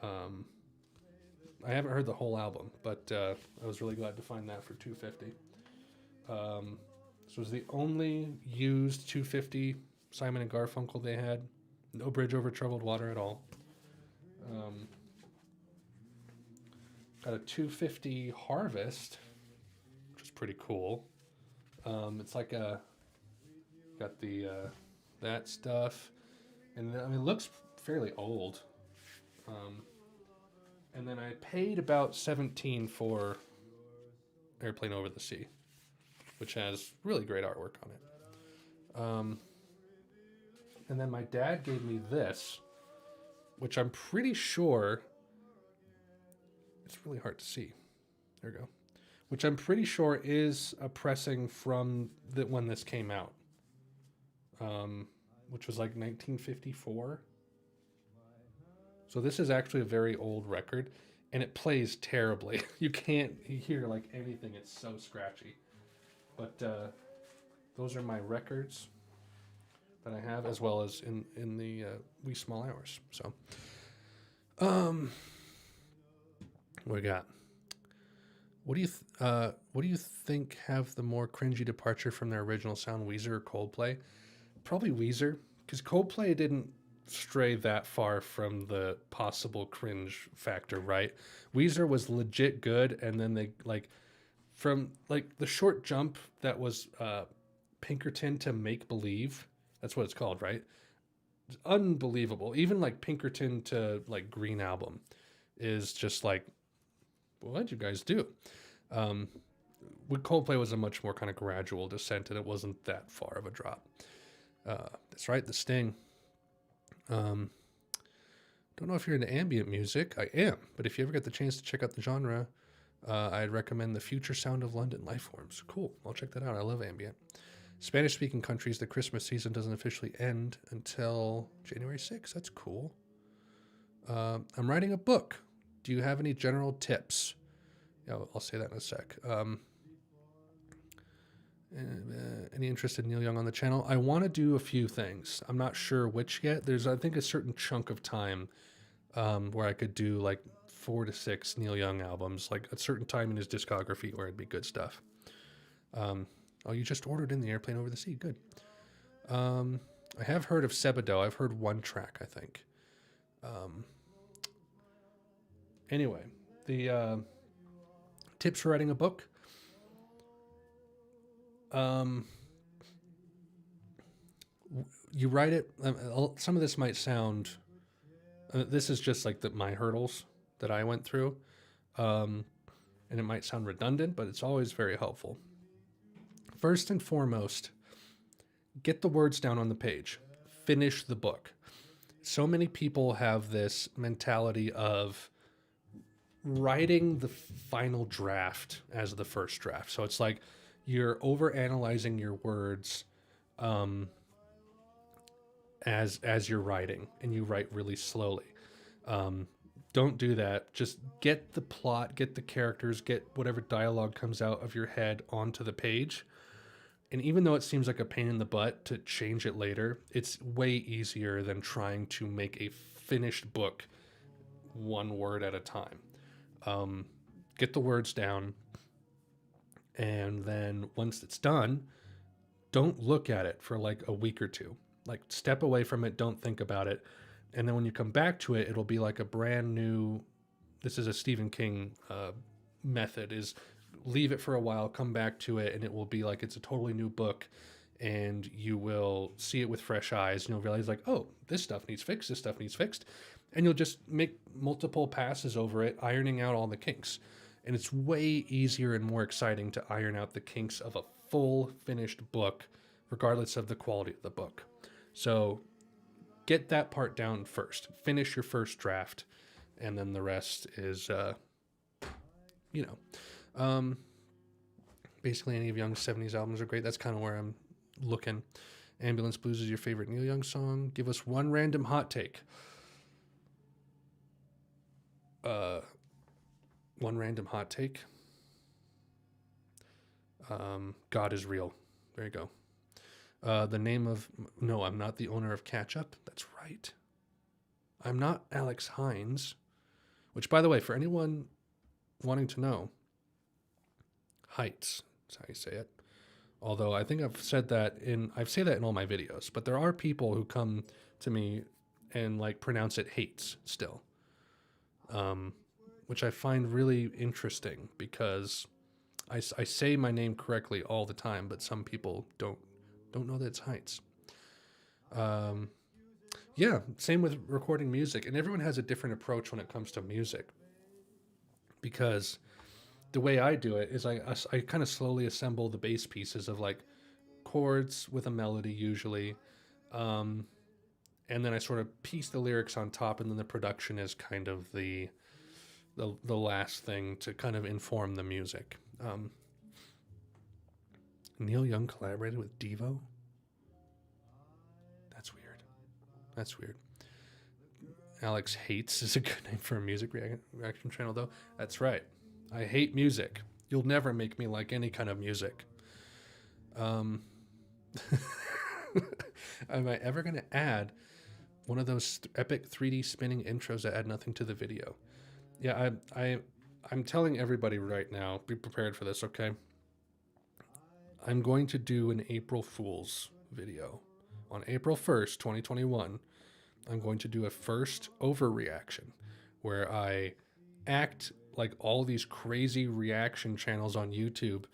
I haven't heard the whole album, but I was really glad to find that for $250. This was the only used 250 Simon and Garfunkel they had. No Bridge Over Troubled Water at all. Got a 250 Harvest, which is pretty cool. It's like a got the that stuff, and I mean, it looks fairly old. And then I paid about 17 for Airplane Over the Sea, which has really great artwork on it. And then my dad gave me this, which I'm pretty sure, it's really hard to see. There we go. Which I'm pretty sure is a pressing from when this came out, which was like 1954. So this is actually a very old record, and it plays terribly. You can't hear like anything. It's so scratchy. But those are my records that I have, as well as in the wee small hours. So, what we got? What do you think have the more cringy departure from their original sound, Weezer or Coldplay? Probably Weezer, because Coldplay didn't stray that far from the possible cringe factor, right? Weezer was legit good, and then they from the short jump that was Pinkerton to Make Believe. That's what it's called, right? It's unbelievable. Even like Pinkerton to like Green Album is just like, what'd you guys do? With Coldplay was a much more kind of gradual descent, and it wasn't that far of a drop. That's right, The Sting. Don't know if you're into ambient music. I am, but if you ever get the chance to check out the genre, I'd recommend The Future Sound of London Lifeforms. Cool, I'll check that out. I love ambient. Spanish-speaking countries, the Christmas season doesn't officially end until January 6th. That's cool. I'm writing a book. Do you have any general tips? Yeah, I'll say that in a sec. Any interest in Neil Young on the channel? I want to do a few things. I'm not sure which yet. There's, I think, a certain chunk of time where I could do like 4 to 6 Neil Young albums, like a certain time in his discography where it'd be good stuff. Oh, you just ordered in the Airplane Over the Sea. Good. I have heard of Sebado. I've heard one track, I think. Anyway, the tips for writing a book. You write it. Some of this might sound. This is just like my hurdles that I went through, and it might sound redundant, but it's always very helpful. First and foremost, get the words down on the page. Finish the book. So many people have this mentality of writing the final draft as the first draft. So it's like you're overanalyzing your words as you're writing, and you write really slowly. Don't do that. Just get the plot, get the characters, get whatever dialogue comes out of your head onto the page. And even though it seems like a pain in the butt to change it later, it's way easier than trying to make a finished book one word at a time. Get the words down, and then once it's done, don't look at it for like a week or two. Like, step away from it, don't think about it. And then when you come back to it, it'll be like a brand new, this is a Stephen King method, is leave it for a while, come back to it, and it will be like it's a totally new book, and you will see it with fresh eyes, and you'll realize like, oh, this stuff needs fixed, this stuff needs fixed, and you'll just make multiple passes over it, ironing out all the kinks. And it's way easier and more exciting to iron out the kinks of a full finished book, regardless of the quality of the book. So get that part down first, finish your first draft, and then the rest is, basically any of Young's 70s albums are great. That's kind of where I'm looking. Ambulance Blues is your favorite Neil Young song. Give us one random hot take. One random hot take. God is real. There you go. The name of... No, I'm not the owner of Catch-Up. That's right. I'm not Alex Hines. Which, by the way, for anyone wanting to know, Haitz is how you say it. Although I think I've said that I say that in all my videos, but there are people who come to me and like pronounce it Haitz still, which I find really interesting because I say my name correctly all the time, but some people don't Don't know that it's Haitz. Yeah, same with recording music. And everyone has a different approach when it comes to music. Because the way I do it is I kind of slowly assemble the bass pieces of like chords with a melody usually. And then I sort of piece the lyrics on top, and then the production is kind of the last thing to kind of inform the music. Neil Young collaborated with Devo? That's weird. That's weird. Alex Haitz is a good name for a music reaction channel, though. That's right. I hate music. You'll never make me like any kind of music. Am I ever going to add one of those epic 3D spinning intros that add nothing to the video? Yeah, I'm telling everybody right now, be prepared for this, okay? I'm going to do an April Fool's video. On April 1st, 2021, I'm going to do a first overreaction where I act like all these crazy reaction channels on YouTube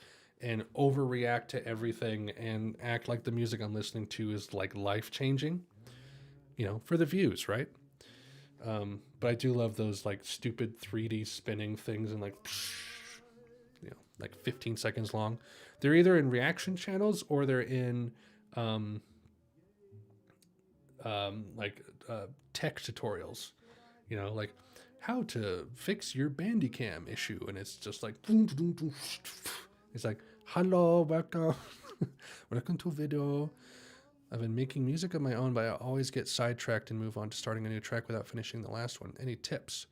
and overreact to everything and act like the music I'm listening to is like life-changing, you know, for the views, right? But I do love those like stupid 3D spinning things and like, you know, like 15 seconds long. They're either in reaction channels or they're in tech tutorials, you know, like how to fix your Bandicam issue, and it's just like it's like, hello, welcome welcome to video. I've been making music of my own, but I always get sidetracked and move on to starting a new track without finishing the last one. Any tips?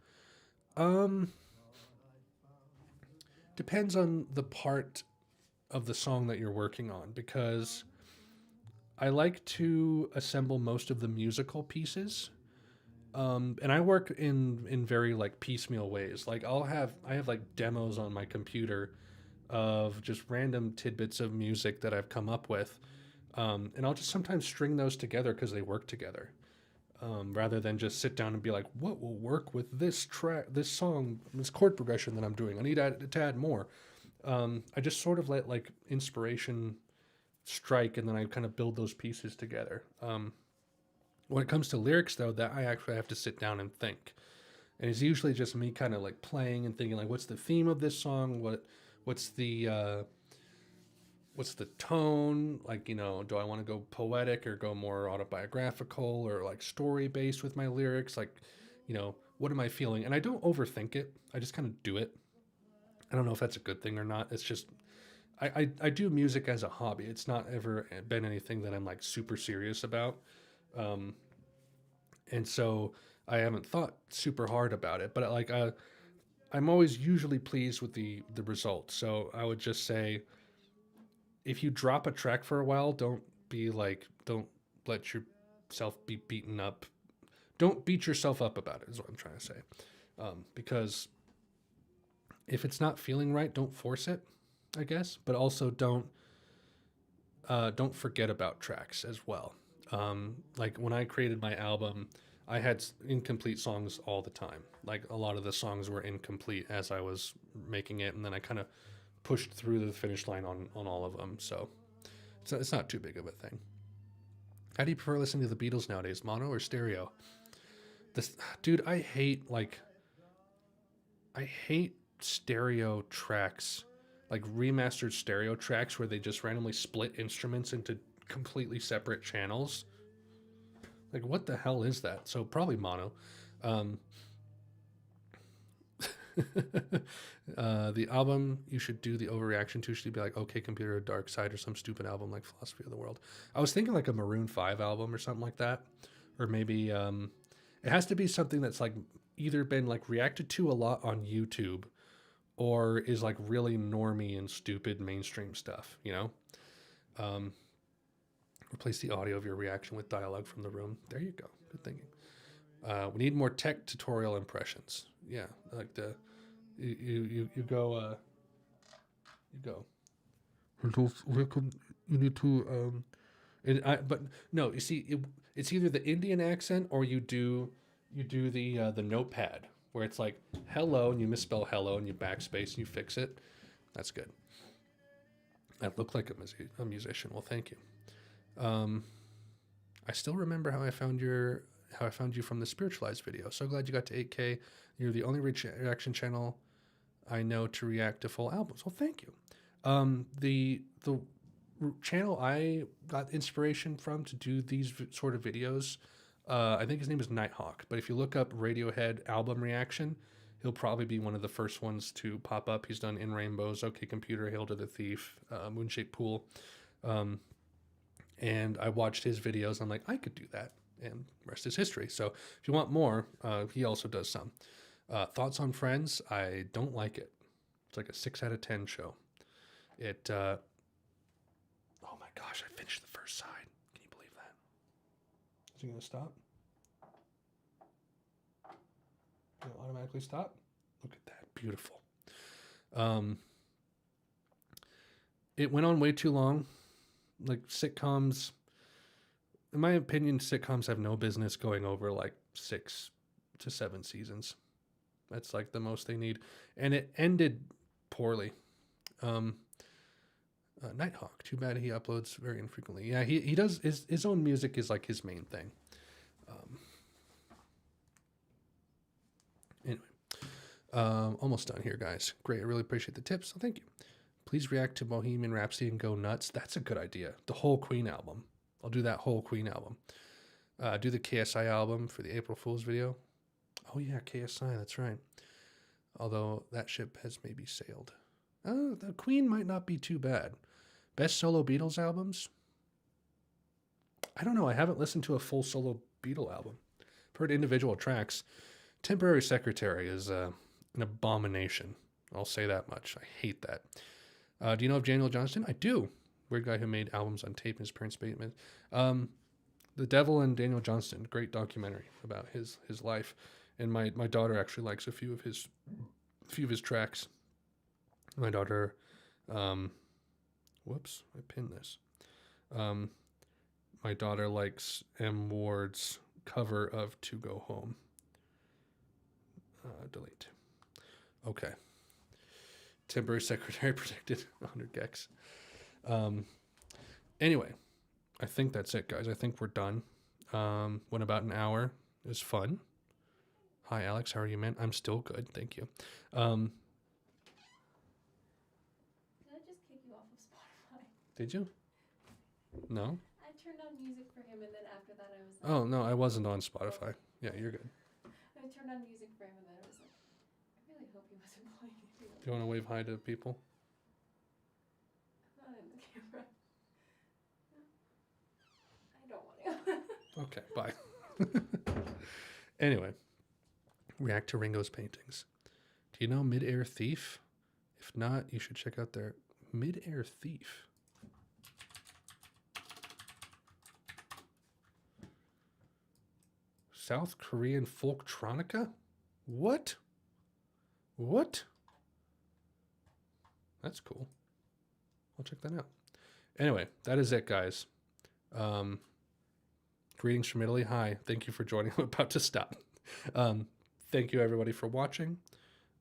Depends on the part of the song that you're working on, because I like to assemble most of the musical pieces. And I work in very like piecemeal ways. Like I have like demos on my computer of just random tidbits of music that I've come up with. And I'll just sometimes string those together because they work together. Rather than just sit down and be like, what will work with this track, this song, this chord progression that I'm doing? I need to add more. I just sort of let like inspiration strike, and then I kind of build those pieces together. When it comes to lyrics, though, that I actually have to sit down and think. And it's usually just me kind of like playing and thinking like, what's the theme of this song? What's the tone? Like, you know, do I want to go poetic or go more autobiographical or like story based with my lyrics? Like, you know, what am I feeling? And I don't overthink it. I just kind of do it. I don't know if that's a good thing or not. It's just, I do music as a hobby. It's not ever been anything that I'm like super serious about. And so I haven't thought super hard about it, but like, I'm always usually pleased with the result. So I would just say, if you drop a track for a while, don't let yourself be beaten up. Don't beat yourself up about it, is what I'm trying to say. Because if it's not feeling right, don't force it, I guess. But also don't forget about tracks as well. Like when I created my album, I had incomplete songs all the time. Like a lot of the songs were incomplete as I was making it, and then I kind of pushed through the finish line on all of them. So it's not too big of a thing. How do you prefer listening to the Beatles nowadays, mono or stereo? Dude, I hate stereo tracks, like remastered stereo tracks where they just randomly split instruments into completely separate channels. Like, what the hell is that? So probably mono. The album you should do the overreaction to should be like OK Computer or Dark Side or some stupid album like Philosophy of the World. I was thinking like a Maroon 5 album or something like that. Or maybe it has to be something that's like either been like reacted to a lot on YouTube or is like really normie and stupid mainstream stuff, you know? Replace the audio of your reaction with dialogue from the room. There you go. Good thinking. We need more tech tutorial impressions. Yeah, like you go. You need to but no, you see, it's either the Indian accent or you do the notepad where it's like hello and you misspell hello and you backspace and you fix it. That's good. I look like a musician. Well, thank you. Um, I still remember how I found you from the Spiritualized video. So glad you got to 8K. You're the only reaction channel I know to react to full albums. Well, thank you. The channel I got inspiration from to do these sort of videos, I think his name is Nighthawk. But if you look up Radiohead album reaction, he'll probably be one of the first ones to pop up. He's done In Rainbows, OK Computer, Hail to the Thief, Moonshaped Pool. And I watched his videos. I'm like, I could do that. And rest is history. So if you want more, he also does some. Thoughts on Friends? I don't like it. It's like a 6 out of 10 show. It, oh my gosh, I finished the first side. Can you believe that? Is it going to stop? It'll automatically stop? Look at that. Beautiful. It went on way too long. Like sitcoms, in my opinion, sitcoms have no business going over like 6 to 7 seasons. That's like the most they need. And it ended poorly. Nighthawk, too bad he uploads very infrequently. Yeah, he does, his own music is like his main thing. Anyway, almost done here, guys. Great, I really appreciate the tips, so thank you. Please react to Bohemian Rhapsody and go nuts. That's a good idea. The whole Queen album. I'll do that whole Queen album. Do the KSI album for the April Fool's video. Oh yeah, KSI, that's right. Although that ship has maybe sailed. The Queen might not be too bad. Best solo Beatles albums? I don't know. I haven't listened to a full solo Beatle album. I've heard individual tracks. Temporary Secretary is an abomination. I'll say that much. I hate that. Do you know of Daniel Johnston? I do. Weird guy who made albums on tape in his parents' basement. The Devil and Daniel Johnston, great documentary about his life. And my daughter actually likes a few of his tracks. My daughter, whoops, I pinned this. My daughter likes M. Ward's cover of To Go Home. Delete. Okay. Temporary Secretary predicted 100 gex. Anyway, I think that's it, guys. I think we're done. Went about an hour. It was fun. Hi, Alex. How are you, man? I'm still good. Thank you. Did I just kick you off of Spotify? Did you? No? I turned on music for him, and then after that I was like... Oh, no, I wasn't on Spotify. Yeah, you're good. I turned on music for him, and then I was like, I really hope he wasn't playing it. Do you want to wave hi to people? I'm not in the camera. I don't want to. Okay, bye. Anyway, react to Ringo's paintings. Do you know Mid-Air Thief? If not, you should check out their Mid-Air Thief. South Korean folktronica? What? What? That's cool. I'll check that out. Anyway, that is it, guys. Greetings from Italy. Hi. Thank you for joining. I'm about to stop. Thank you, everybody, for watching.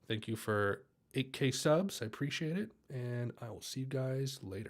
Thank you for 8K subs. I appreciate it. And I will see you guys later.